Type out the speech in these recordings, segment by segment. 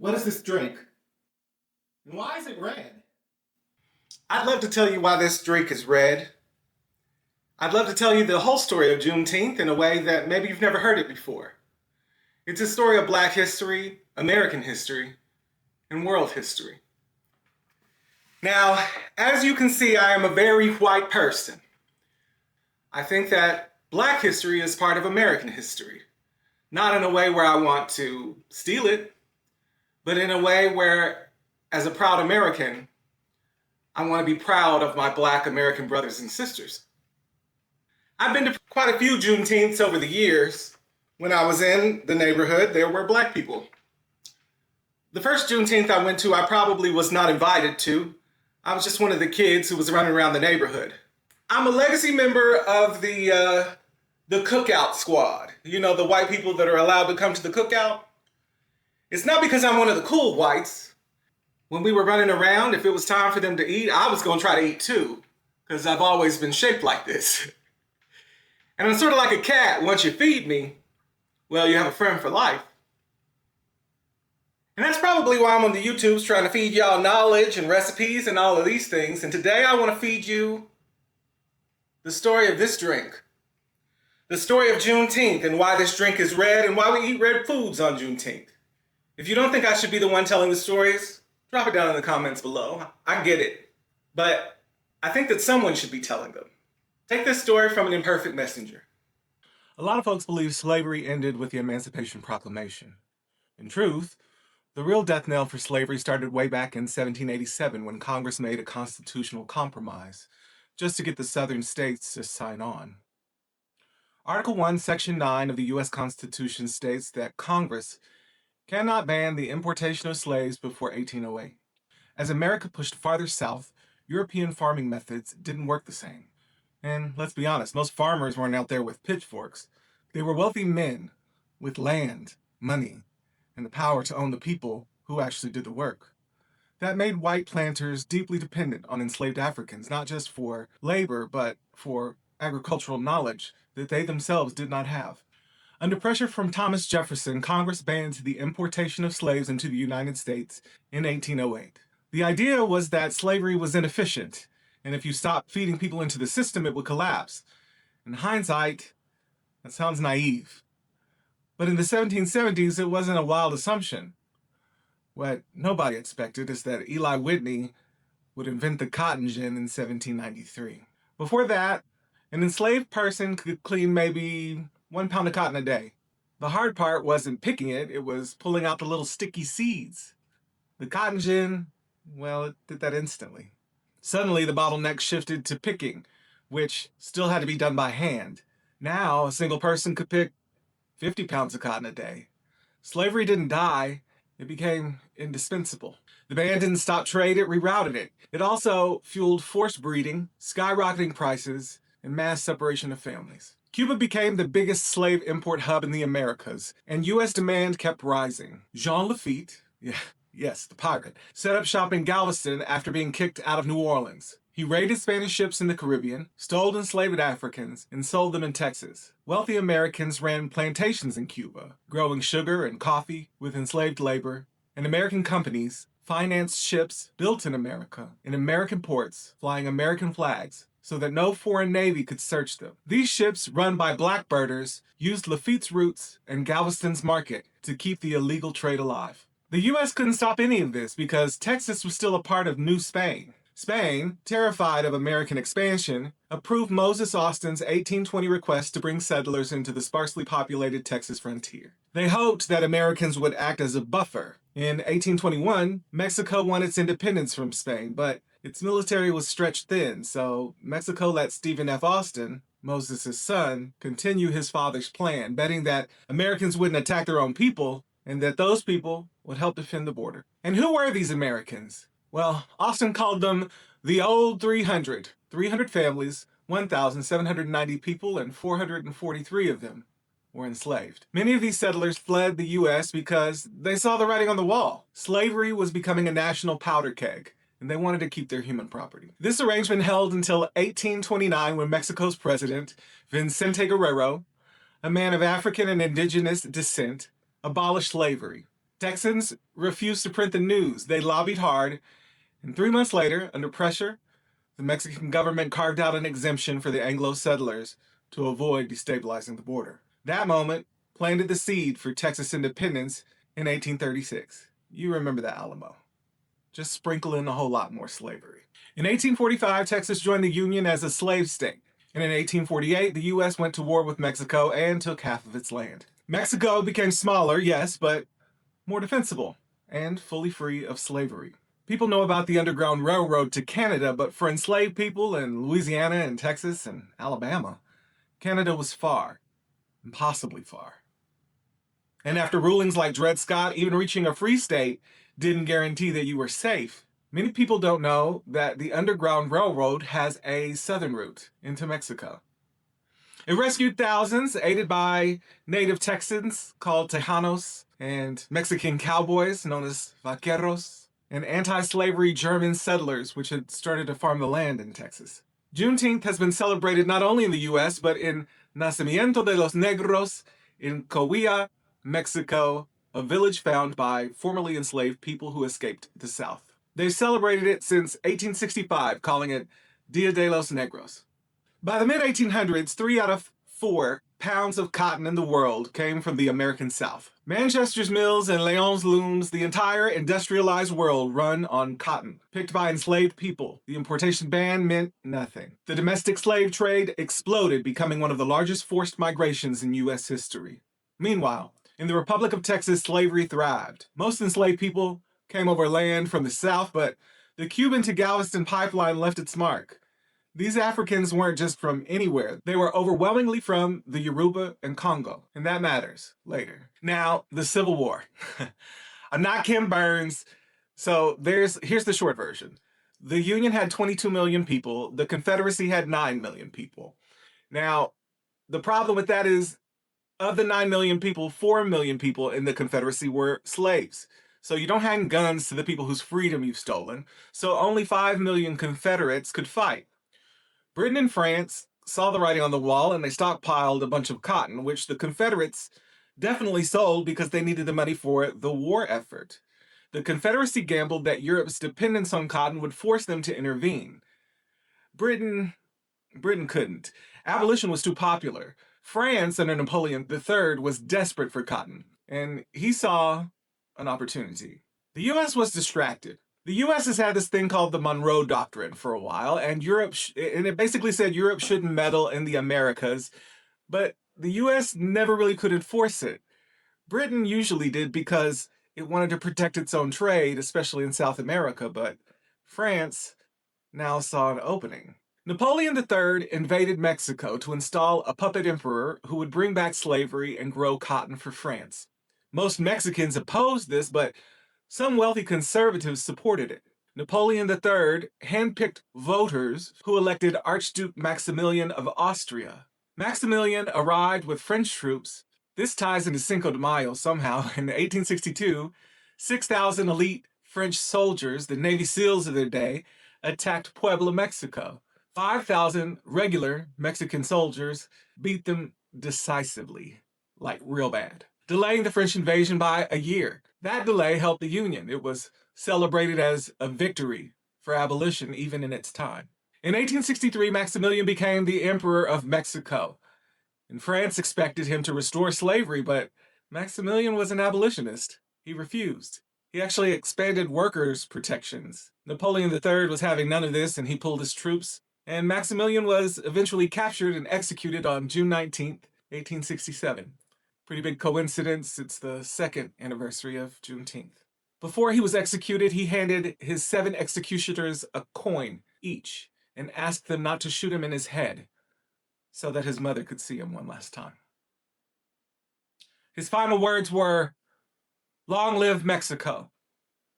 What is this drink? And why is it red? I'd love to tell you why this drink is red. I'd love to tell you the whole story of Juneteenth in a way that maybe you've never heard it before. It's a story of Black history, American history, and world history. Now, as you can see, I am a very white person. I think that Black history is part of American history. Not in a way where I want to steal it, but in a way where, as a proud American, I want to be proud of my Black American brothers and sisters. I've been to quite a few Juneteenths over the years. When I was in the neighborhood, there were Black people. The first Juneteenth I went to, I probably was not invited to. I was just one of the kids who was running around the neighborhood. I'm a legacy member of the cookout squad. You know, the white people that are allowed to come to the cookout. It's not because I'm one of the cool whites. When we were running around, if it was time for them to eat, I was going to try to eat too, because I've always been shaped like this. And I'm sort of like a cat. Once you feed me, well, you have a friend for life. And that's probably why I'm on the YouTubes trying to feed y'all knowledge and recipes and all of these things. And today I want to feed you the story of this drink. The story of Juneteenth and why this drink is red and why we eat red foods on Juneteenth. If you don't think I should be the one telling the stories, drop it down in the comments below. I get it. But I think that someone should be telling them. Take this story from an imperfect messenger. A lot of folks believe slavery ended with the Emancipation Proclamation. In truth, the real death knell for slavery started way back in 1787 when Congress made a constitutional compromise just to get the southern states to sign on. Article 1, Section 9 of the U.S. Constitution states that Congress cannot ban the importation of slaves before 1808. As America pushed farther south, European farming methods didn't work the same. And let's be honest, most farmers weren't out there with pitchforks. They were wealthy men with land, money, and the power to own the people who actually did the work. That made white planters deeply dependent on enslaved Africans, not just for labor, but for agricultural knowledge that they themselves did not have. Under pressure from Thomas Jefferson, Congress banned the importation of slaves into the United States in 1808. The idea was that slavery was inefficient, and if you stopped feeding people into the system, it would collapse. In hindsight, that sounds naive. But in the 1770s, it wasn't a wild assumption. What nobody expected is that Eli Whitney would invent the cotton gin in 1793. Before that, an enslaved person could clean maybe 1 pound of cotton a day. The hard part wasn't picking it, it was pulling out the little sticky seeds. The cotton gin, well, it did that instantly. Suddenly, the bottleneck shifted to picking, which still had to be done by hand. Now, a single person could pick 50 pounds of cotton a day. Slavery didn't die, it became indispensable. The ban didn't stop trade, it rerouted it. It also fueled forced breeding, skyrocketing prices, and mass separation of families. Cuba became the biggest slave import hub in the Americas, and U.S. demand kept rising. Jean Lafitte, yes, the pirate, set up shop in Galveston after being kicked out of New Orleans. He raided Spanish ships in the Caribbean, stole enslaved Africans, and sold them in Texas. Wealthy Americans ran plantations in Cuba, growing sugar and coffee with enslaved labor, and American companies financed ships built in America, in American ports, flying American flags, so that no foreign navy could search them. These ships, run by blackbirders, used Lafitte's routes and Galveston's market to keep the illegal trade alive. The U.S. couldn't stop any of this because Texas was still a part of New Spain. Spain, terrified of American expansion, approved Moses Austin's 1820 request to bring settlers into the sparsely populated Texas frontier. They hoped that Americans would act as a buffer. In 1821, Mexico won its independence from Spain, but its military was stretched thin, so Mexico let Stephen F. Austin, Moses' son, continue his father's plan, betting that Americans wouldn't attack their own people and that those people would help defend the border. And who were these Americans? Well, Austin called them the Old 300. 300 families, 1,790 people, and 443 of them were enslaved. Many of these settlers fled the U.S. because they saw the writing on the wall. Slavery was becoming a national powder keg, and they wanted to keep their human property. This arrangement held until 1829 when Mexico's president, Vicente Guerrero, a man of African and indigenous descent, abolished slavery. Texans refused to print the news. They lobbied hard, and 3 months later, under pressure, the Mexican government carved out an exemption for the Anglo settlers to avoid destabilizing the border. That moment planted the seed for Texas independence in 1836. You remember the Alamo. Just sprinkle in a whole lot more slavery. In 1845, Texas joined the Union as a slave state. And in 1848, the U.S. went to war with Mexico and took half of its land. Mexico became smaller, yes, but more defensible and fully free of slavery. People know about the Underground Railroad to Canada, but for enslaved people in Louisiana and Texas and Alabama, Canada was far, impossibly far. And after rulings like Dred Scott, even reaching a free state didn't guarantee that you were safe. Many people don't know that the Underground Railroad has a southern route into Mexico. It rescued thousands, aided by native Texans called Tejanos, and Mexican cowboys known as vaqueros, and anti-slavery German settlers which had started to farm the land in Texas. Juneteenth has been celebrated not only in the U.S., but in Nacimiento de los Negros in Coahuila, Mexico, a village found by formerly enslaved people who escaped the South. They've celebrated it since 1865, calling it Dia de los Negros. By the mid-1800s, 3 out of 4 pounds of cotton in the world came from the American South. Manchester's mills and Lyon's looms, the entire industrialized world run on cotton, picked by enslaved people. The importation ban meant nothing. The domestic slave trade exploded, becoming one of the largest forced migrations in U.S. history. Meanwhile, in the Republic of Texas, slavery thrived. Most enslaved people came over land from the South, but the Cuban to Galveston pipeline left its mark. These Africans weren't just from anywhere. They were overwhelmingly from the Yoruba and Congo, and that matters later. Now, the Civil War. I'm not Kim Burns, so here's the short version. The Union had 22 million people. The Confederacy had 9 million people. Now, the problem with that is, of the 9 million people, 4 million people in the Confederacy were slaves. So you don't hand guns to the people whose freedom you've stolen. So only 5 million Confederates could fight. Britain and France saw the writing on the wall and they stockpiled a bunch of cotton, which the Confederates definitely sold because they needed the money for the war effort. The Confederacy gambled that Europe's dependence on cotton would force them to intervene. Britain couldn't. Abolition was too popular. France, under Napoleon III, was desperate for cotton, and he saw an opportunity. The U.S. was distracted. The U.S. has had this thing called the Monroe Doctrine for a while, and it basically said Europe shouldn't meddle in the Americas, but the U.S. never really could enforce it. Britain usually did because it wanted to protect its own trade, especially in South America, but France now saw an opening. Napoleon III invaded Mexico to install a puppet emperor who would bring back slavery and grow cotton for France. Most Mexicans opposed this, but some wealthy conservatives supported it. Napoleon III handpicked voters who elected Archduke Maximilian of Austria. Maximilian arrived with French troops. This ties into Cinco de Mayo somehow. In 1862, 6,000 elite French soldiers, the Navy SEALs of their day, attacked Puebla, Mexico. 5,000 regular Mexican soldiers beat them decisively, like real bad, delaying the French invasion by a year. That delay helped the Union. It was celebrated as a victory for abolition even in its time. In 1863, Maximilian became the Emperor of Mexico, and France expected him to restore slavery, but Maximilian was an abolitionist. He refused. He actually expanded workers' protections. Napoleon III was having none of this, and he pulled his troops, and Maximilian was eventually captured and executed on June 19th, 1867. Pretty big coincidence, it's the second anniversary of Juneteenth. Before he was executed, he handed his 7 executioners a coin each and asked them not to shoot him in his head so that his mother could see him one last time. His final words were, "Long live Mexico.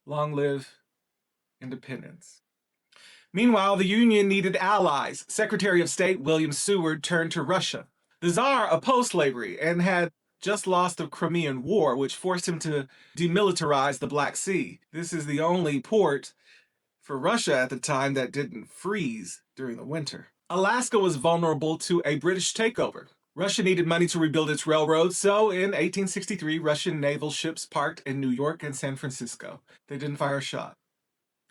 Long live independence." Meanwhile, the Union needed allies. Secretary of State William Seward turned to Russia. The Tsar opposed slavery and had just lost the Crimean War, which forced him to demilitarize the Black Sea. This is the only port for Russia at the time that didn't freeze during the winter. Alaska was vulnerable to a British takeover. Russia needed money to rebuild its railroads, so in 1863, Russian naval ships parked in New York and San Francisco. They didn't fire a shot.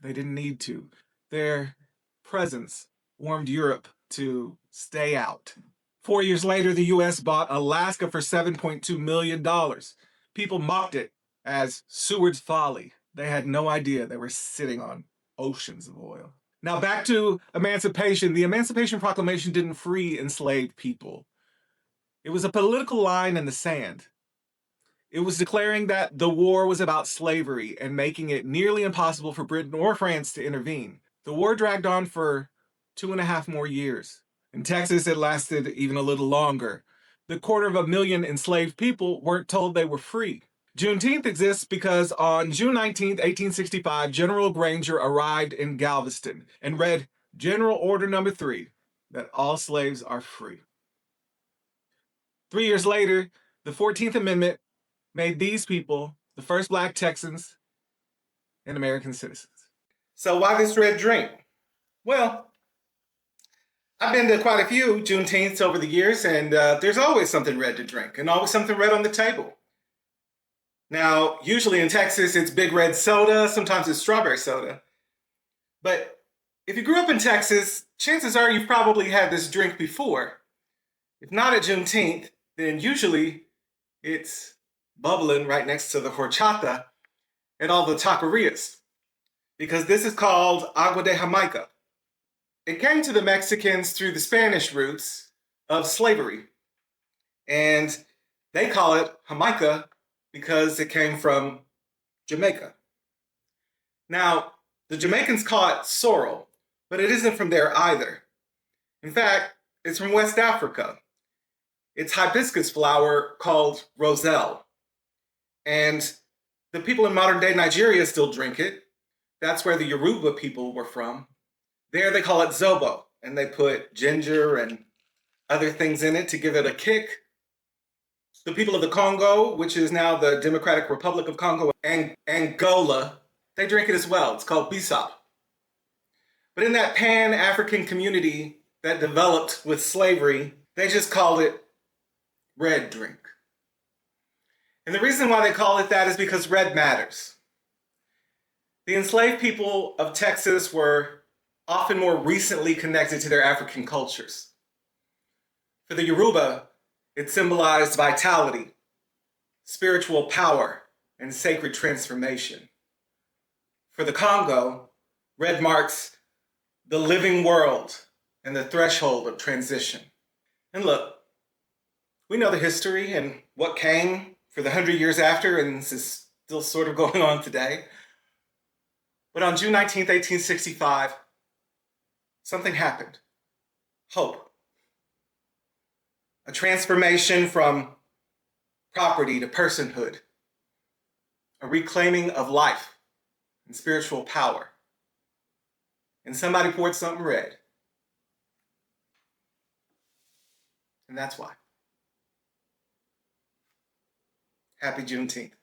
They didn't need to. Their presence warmed Europe to stay out. 4 years later, the U.S. bought Alaska for $7.2 million. People mocked it as Seward's folly. They had no idea they were sitting on oceans of oil. Now back to emancipation. The Emancipation Proclamation didn't free enslaved people. It was a political line in the sand. It was declaring that the war was about slavery and making it nearly impossible for Britain or France to intervene. The war dragged on for 2.5 more years. In Texas, it lasted even a little longer. The 250,000 enslaved people weren't told they were free. Juneteenth exists because on June 19, 1865, General Granger arrived in Galveston and read General Order Number 3, that all slaves are free. 3 years later, the 14th Amendment made these people the first Black Texans and American citizens. So why this red drink? Well, I've been to quite a few Juneteenths over the years, and there's always something red to drink and always something red on the table. Now, usually in Texas, it's big red soda, sometimes it's strawberry soda. But if you grew up in Texas, chances are you've probably had this drink before. If not at Juneteenth, then usually it's bubbling right next to the horchata at all the taquerias, because this is called agua de Jamaica. It came to the Mexicans through the Spanish roots of slavery, and they call it Jamaica because it came from Jamaica. Now, the Jamaicans call it sorrel, but it isn't from there either. In fact, it's from West Africa. It's hibiscus flower called roselle. And the people in modern day Nigeria still drink it. That's where the Yoruba people were from. There they call it zobo, and they put ginger and other things in it to give it a kick. The people of the Congo, which is now the Democratic Republic of Congo, and Angola, they drink it as well. It's called bissap. But in that Pan-African community that developed with slavery, they just called it red drink. And the reason why they call it that is because red matters. The enslaved people of Texas were often more recently connected to their African cultures. For the Yoruba, it symbolized vitality, spiritual power, and sacred transformation. For the Congo, red marks the living world and the threshold of transition. And look, we know the history and what came for the 100 years after, and this is still sort of going on today. But on June 19th, 1865, something happened. Hope. A transformation from property to personhood. A reclaiming of life and spiritual power. And somebody poured something red. And that's why. Happy Juneteenth.